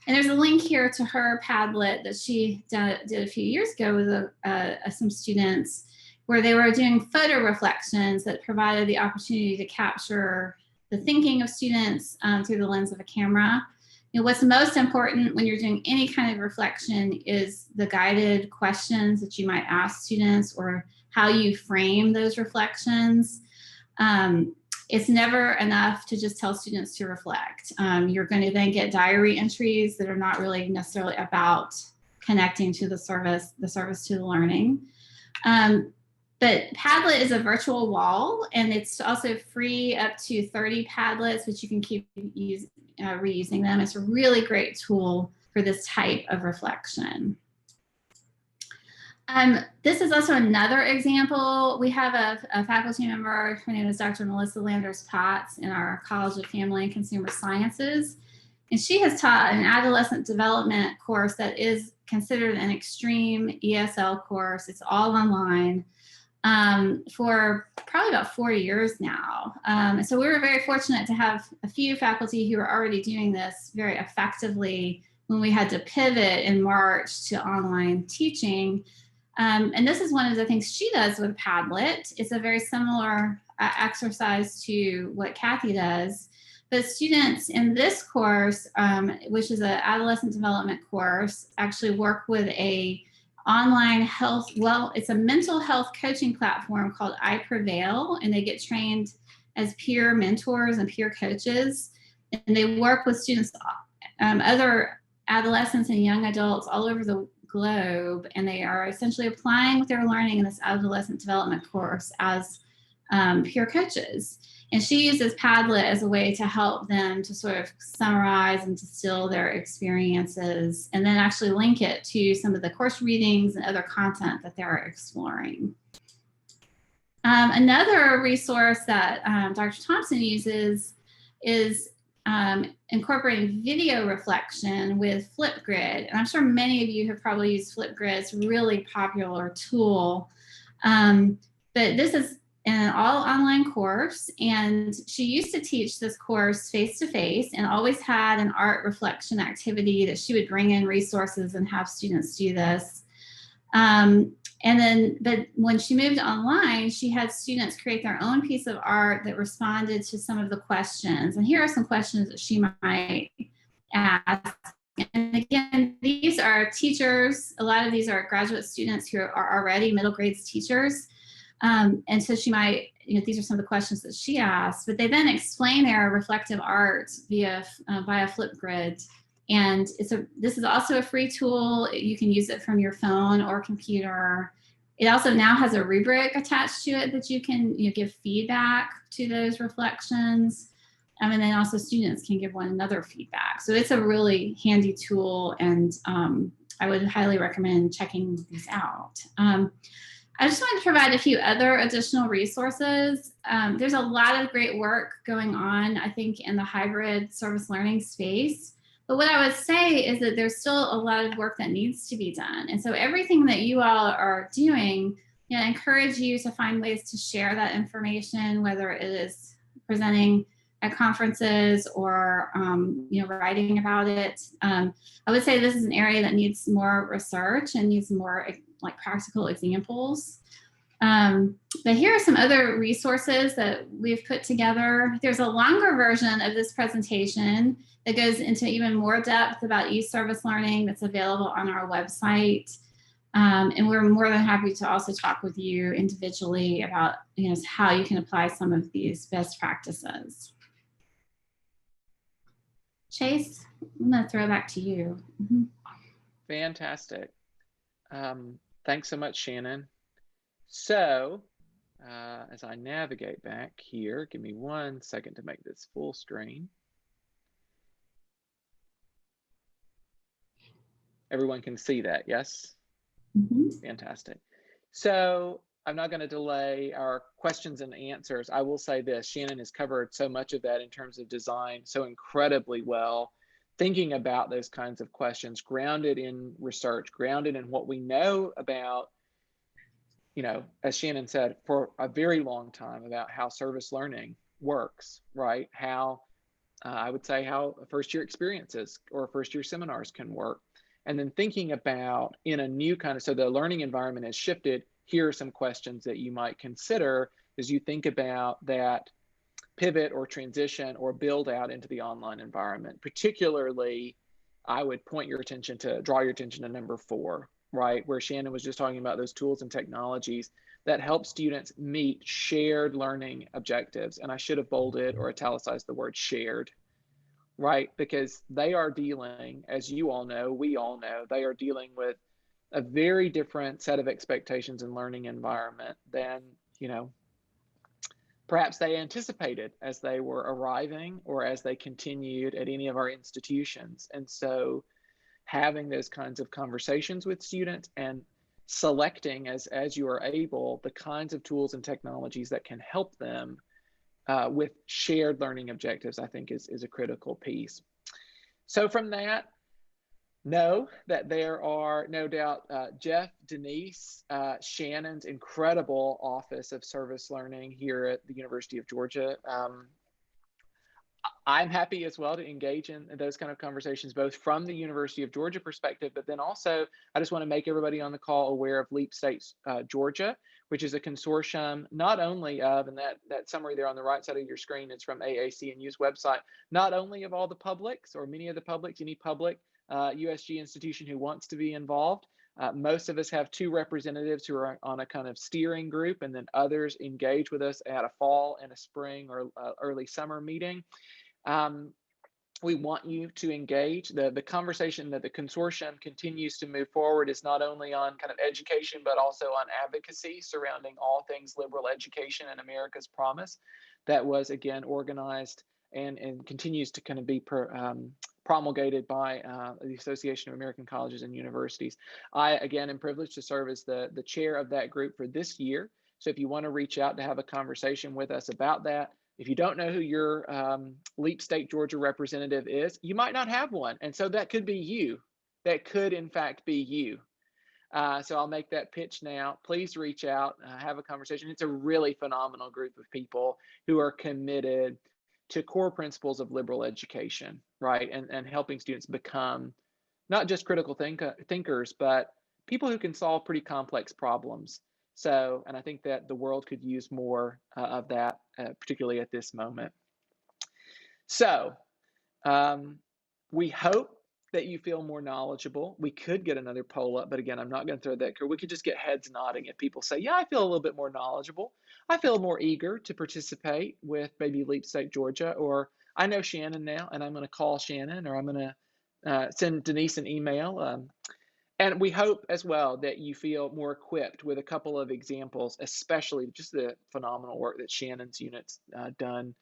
And there's a link here to her Padlet that she did a few years ago with some students, where they were doing photo reflections that provided the opportunity to capture the thinking of students through the lens of a camera. What's most important when you're doing any kind of reflection is the guided questions that you might ask students, or how you frame those reflections. It's never enough to just tell students to reflect. You're going to then get diary entries that are not really necessarily about connecting to the service to the learning. But Padlet is a virtual wall, and it's also free up to 30 Padlets, which you can keep reusing them. It's a really great tool for this type of reflection. This is also another example. We have a faculty member, her name is Dr. Melissa Landers-Potts, in our College of Family and Consumer Sciences. And she has taught an adolescent development course that is considered an extreme ESL course. It's all online. For probably about 4 years now. So we were very fortunate to have a few faculty who are already doing this very effectively when we had to pivot in March to online teaching. And this is one of the things she does with Padlet. It's a very similar exercise to what Kathy does, But students in this course, which is an adolescent development course, actually work with a online health, it's a mental health coaching platform called I Prevail, and they get trained as peer mentors and peer coaches. And they work with students, other adolescents and young adults all over the globe, and they are essentially applying what they're learning in this adolescent development course as peer coaches. And she uses Padlet as a way to help them to sort of summarize and distill their experiences, and then actually link it to some of the course readings and other content that they're exploring. Another resource that Dr. Thompson uses is incorporating video reflection with Flipgrid. And I'm sure many of you have probably used Flipgrid. It's a really popular tool. But this is an all online course, and she used to teach this course face-to-face and always had an art reflection activity that she would bring in resources and have students do this. But when she moved online, she had students create their own piece of art that responded to some of the questions. And here are some questions that she might ask. And again, these are teachers. A lot of these are graduate students who are already middle grades teachers. And so she might, these are some of the questions that she asked, but they then explain their reflective art via Flipgrid. And this is also a free tool. You can use it from your phone or computer. It also now has a rubric attached to it that you can give feedback to those reflections. And then also students can give one another feedback. So it's a really handy tool, and I would highly recommend checking these out. I just wanted to provide a few other additional resources. There's a lot of great work going on, I think, in the hybrid service learning space. But what I would say is that there's still a lot of work that needs to be done. And so everything that you all are doing, I encourage you to find ways to share that information, whether it is presenting at conferences or writing about it. I would say this is an area that needs more research and needs more like practical examples. But here are some other resources that we've put together. There's a longer version of this presentation that goes into even more depth about e-service learning that's available on our website. And we're more than happy to also talk with you individually about how you can apply some of these best practices. Chase, I'm going to throw it back to you. Mm-hmm. Fantastic. Thanks so much, Shannon. So as I navigate back here, give me 1 second to make this full screen. Everyone can see that, yes? Mm-hmm. Fantastic. So I'm not going to delay our questions and answers. I will say this, Shannon has covered so much of that in terms of design so incredibly well, thinking about those kinds of questions, grounded in research, grounded in what we know about, as Shannon said, for a very long time about how service learning works, right? How, I would say how first-year experiences or first-year seminars can work. And then thinking about in a new kind of, so the learning environment has shifted. Here are some questions that you might consider as you think about that pivot or transition or build out into the online environment. Particularly, I would draw your attention to number 4, right? Where Shannon was just talking about those tools and technologies that help students meet shared learning objectives. And I should have bolded or italicized the word shared, right? Because they are dealing, as you all know, we all know, they are dealing with a very different set of expectations and learning environment than, perhaps they anticipated as they were arriving or as they continued at any of our institutions. And so having those kinds of conversations with students and selecting as you are able the kinds of tools and technologies that can help them with shared learning objectives, I think is a critical piece. So from that, know that there are no doubt Jeff, Denise, Shannon's incredible Office of Service Learning here at the University of Georgia. I'm happy as well to engage in those kind of conversations, both from the University of Georgia perspective, but then also I just want to make everybody on the call aware of Leap States Georgia, which is a consortium not only of, and that summary there on the right side of your screen, it's from AAC&U's website, not only of all the publics or many of the publics, any public USG institution who wants to be involved. Most of us have 2 representatives who are on a kind of steering group, and then others engage with us at a fall and a spring or early summer meeting. We want you to engage. The conversation that the consortium continues to move forward is not only on kind of education, but also on advocacy surrounding all things liberal education and America's Promise. That was, again, organized and continues to kind of be promulgated by the Association of American Colleges and Universities. I, again, am privileged to serve as the chair of that group for this year. So if you want to reach out to have a conversation with us about that, if you don't know who your Leap State, Georgia representative is, you might not have one. And so that could be you. That could, in fact, be you. So I'll make that pitch now. Please reach out, have a conversation. It's a really phenomenal group of people who are committed to core principles of liberal education, right? And helping students become not just critical thinkers, but people who can solve pretty complex problems. So, and I think that the world could use more of that, particularly at this moment. So, we hope that you feel more knowledgeable. We could get another poll up, but again, I'm not going to throw that. We could just get heads nodding if people say, yeah, I feel a little bit more knowledgeable. I feel more eager to participate with maybe Leap State Georgia, or I know Shannon now, and I'm going to call Shannon, or I'm going to send Denise an email. And we hope as well that you feel more equipped with a couple of examples, especially just the phenomenal work that Shannon's unit's done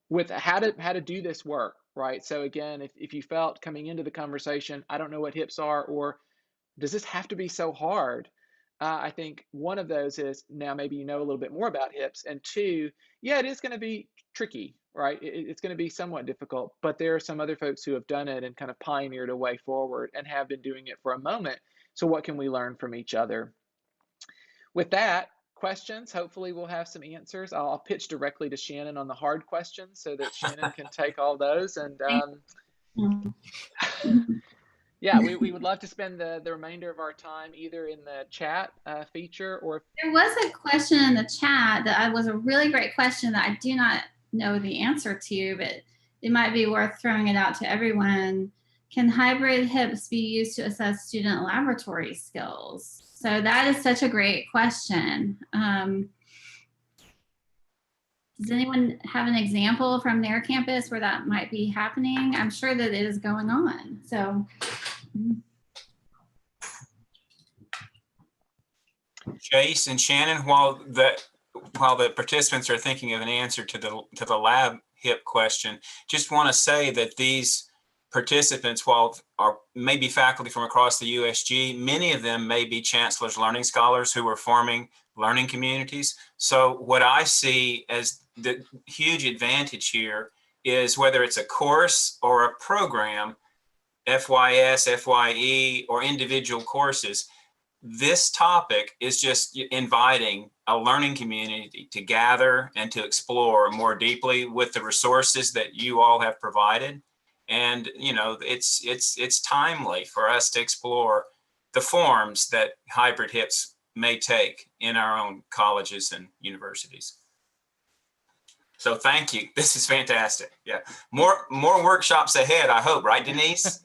with how to do this work, right? So again, if you felt coming into the conversation, I don't know what hips are, or does this have to be so hard? I think one of those is now maybe you know a little bit more about hips, and 2, yeah, it is going to be tricky, right? It's going to be somewhat difficult, but there are some other folks who have done it and kind of pioneered a way forward and have been doing it for a moment. So what can we learn from each other? With that, questions, hopefully we'll have some answers. I'll pitch directly to Shannon on the hard questions so that Shannon can take all those. And yeah, we would love to spend the remainder of our time either in the chat feature, or there was a question in the chat that was a really great question that I do not know the answer to, but it might be worth throwing it out to everyone. Can hybrid HIPs be used to assess student laboratory skills? So that is such a great question. Does anyone have an example from their campus where that might be happening? I'm sure that it is going on. So. Chase and Shannon, while the participants are thinking of an answer to the lab HIP question, just want to say that these participants, while are maybe faculty from across the USG, many of them may be Chancellor's Learning Scholars who are forming learning communities. So what I see as the huge advantage here is whether it's a course or a program, FYS, FYE, or individual courses, this topic is just inviting a learning community to gather and to explore more deeply with the resources that you all have provided. And, you know, it's timely for us to explore the forms that hybrid HIPs may take in our own colleges and universities. So thank you. This is fantastic. Yeah. More workshops ahead, I hope, right, Denise?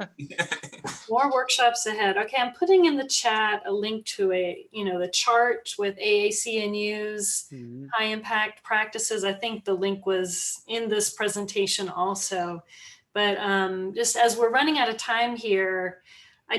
More workshops ahead. Okay, I'm putting in the chat a link to the chart with AAC&U's high impact practices. I think the link was in this presentation also. But just as we're running out of time here, I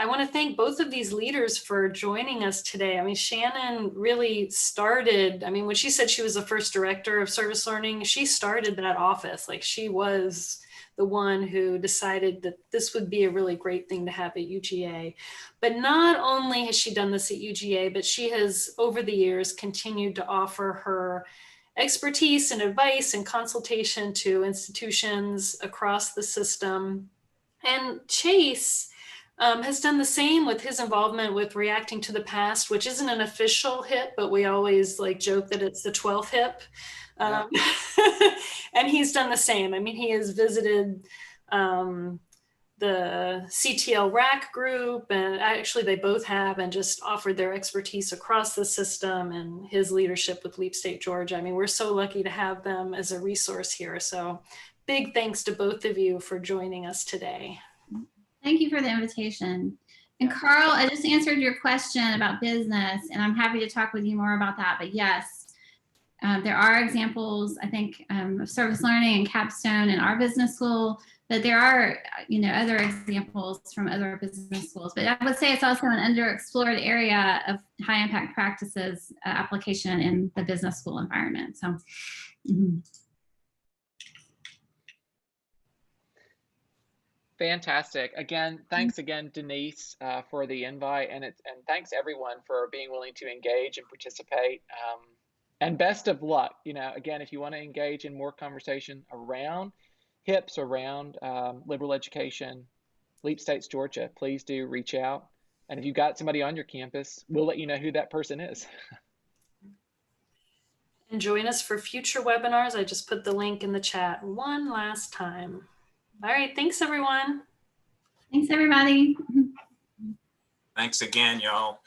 want to thank both of these leaders for joining us today. I mean, Shannon really started, when she said she was the first director of service learning, she started that office. Like, she was the one who decided that this would be a really great thing to have at UGA. But not only has she done this at UGA, but she has over the years continued to offer her expertise and advice and consultation to institutions across the system. And Chase has done the same with his involvement with Reacting to the Past, which isn't an official HIP, but we always joke that it's the 12th HIP. And he's done the same. He has visited the CTL RAC group, and actually they both have, and just offered their expertise across the system, and his leadership with Leap State Georgia. I mean, we're so lucky to have them as a resource here. So big thanks to both of you for joining us today. Thank you for the invitation. And Carl, I just answered your question about business, and I'm happy to talk with you more about that. But yes, there are examples, I think, of service learning and capstone in our business school, but there are, other examples from other business schools. But I would say it's also an underexplored area of high impact practices application in the business school environment. So. Fantastic. Again, thanks again, Denise, for the invite, and thanks everyone for being willing to engage and participate. And best of luck. Again, if you want to engage in more conversation around HIPs, around liberal education, Leap States, Georgia, please do reach out. And if you've got somebody on your campus, we'll let you know who that person is. And join us for future webinars. I just put the link in the chat one last time. All right, thanks everyone. Thanks everybody. Thanks again, y'all.